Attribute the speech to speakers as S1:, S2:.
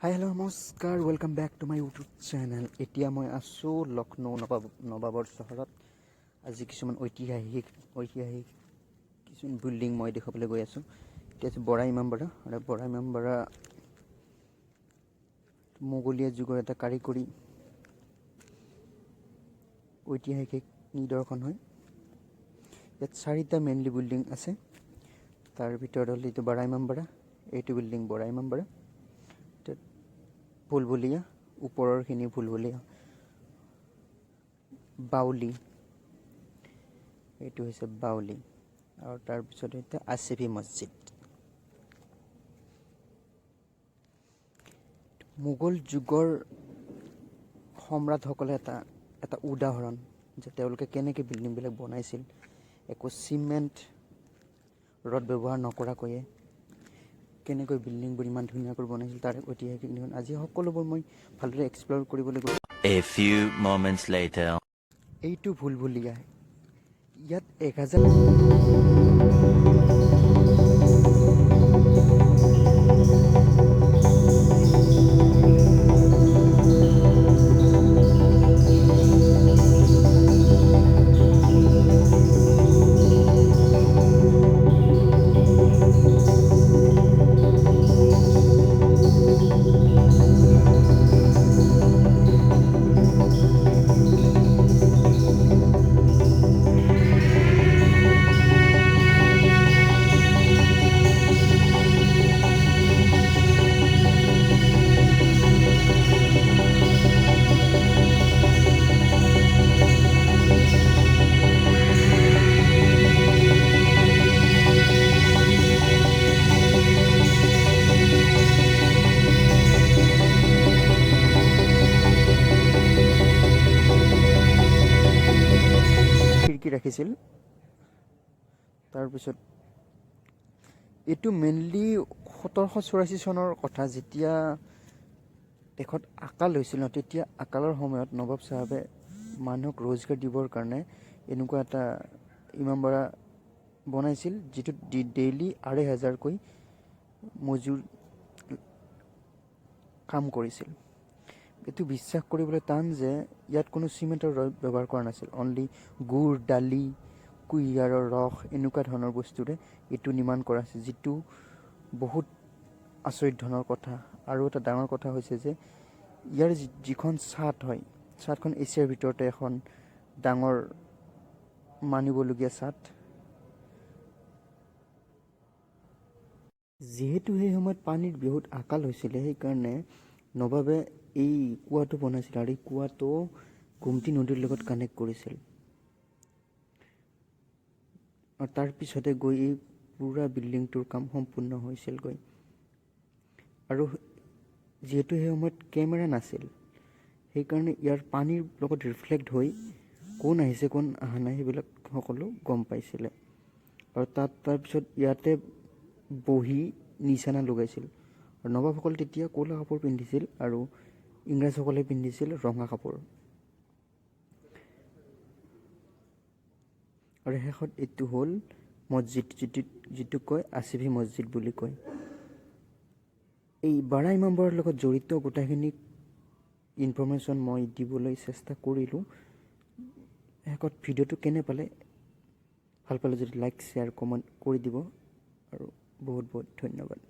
S1: হাই hello' নমস্কাৰ, welcome back to my YouTube channel. এতিয়া মই আছোঁ লক্ষ্ণৌ নৱাবৰ চহৰত। আজি কিছুমান ঐতিহাসিক কিছুমান বিল্ডিং মই দেখাবলৈ গৈ আছোঁ। এতিয়া আছে বৰা ইমামবাৰা, আৰু বৰা ইমামবাৰা মোগলীয়া যুগৰ এটা কাৰিকৰী ঐতিহাসিক নিদৰ্শন হয়। ইয়াত 4টা মেইনলি বিল্ডিং আছে। তাৰ ভিতৰত হ'ল এইটো বাৰা ইমামবাৰা, এইটো বিল্ডিং বৰা ইমামবাৰা, ভুলভুলীয়া, ওপৰৰখিনি ভুলভুলীয়া, বাউলি, এইটো হৈছে বাউলি, আৰু তাৰপিছত এতিয়া আসিফি মছজিদ। মোগল যুগৰ সম্ৰাটসকলে এটা উদাহৰণ যে তেওঁলোকে কেনেকৈ বিল্ডিংবিলাক বনাইছিল, একো চিমেণ্ট ৰড ব্যৱহাৰ নকৰাকৈয়ে কেনেকৈ বিল্ডিংবোৰ ইমান ধুনীয়াকৈ বনাইছিল তাৰ ঐতিহাসিক নিয়ম আজি সকলোবোৰ মই ভালদৰে এক্সপ্ল'ৰ কৰিবলৈ গৈছোঁ।
S2: A few moments later.
S1: এইটো ভুলভুলীয়া, ইয়াত 1000 খিৰিকী ৰাখিছিল। তাৰপিছত এইটো মেইনলি 1784 চনৰ কথা, যেতিয়া দেশত আকাল হৈছিল ন, তেতিয়া আকালৰ সময়ত নৱাব চাহাবে মানুহক ৰোজগাৰ দিবৰ কাৰণে এনেকুৱা এটা ইমামবাৰা বনাইছিল, যিটোত ডেইলি 2500কৈ মজুৰ কাম কৰিছিল। এইটো বিশ্বাস কৰিবলৈ টান যে ইয়াত কোনো চিমেণ্টৰ ৰড ব্যৱহাৰ কৰা নাছিল, অনলি গুড়, দালি, কুঁহিয়াৰৰ ৰস এনেকুৱা ধৰণৰ বস্তুৰে এইটো নিৰ্মাণ কৰা আছিল, যিটো বহুত আচৰিত ধৰণৰ কথা। আৰু এটা ডাঙৰ কথা হৈছে যে ইয়াৰ যিখন ছাদ হয়, ছাদখন এছিয়াৰ ভিতৰতে এখন ডাঙৰ মানিবলগীয়া ছাদ। যিহেতু সেই সময়ত পানীৰ বহুত আকাল হৈছিলে, সেইকাৰণে নৱাবে এই কুঁৱাটো বনাইছিল, আৰু এই কুঁৱাটো গোমতী নদীৰ লগত কানেক্ট কৰিছিল। আৰু তাৰপিছতে গৈ এই পুৰা বিল্ডিংটোৰ কাম সম্পূৰ্ণ হৈছিলগৈ। আৰু যিহেতু সেই সময়ত কেমেৰা নাছিল, সেইকাৰণে ইয়াৰ পানীৰ লগত ৰিফ্লেক্ট হৈ কোন আহিছে কোন অহা নাই সেইবিলাক সকলো গম পাইছিলে। আৰু তাৰপিছত ইয়াতে বহি নিচানা লগাইছিল। আৰু নৱাবসকলে তেতিয়া ক'লা কাপোৰ পিন্ধিছিল, আৰু ইংৰাজসকলে পিন্ধিছিল ৰঙা কাপোৰ। আৰু শেষত এইটো হ'ল মছজিদ, যিটো কয় আসিফি মছজিদ বুলি কয়। এই বাৰা ইমামবাৰাৰ লগত জড়িত গোটেইখিনি ইনফৰমেশ্যন মই দিবলৈ চেষ্টা কৰিলোঁ। শেষত ভিডিঅ'টো কেনে পালে, ভাল পালে যদি লাইক, শ্বেয়াৰ, কমেণ্ট কৰি দিব, আৰু বহুত বহুত ধন্যবাদ।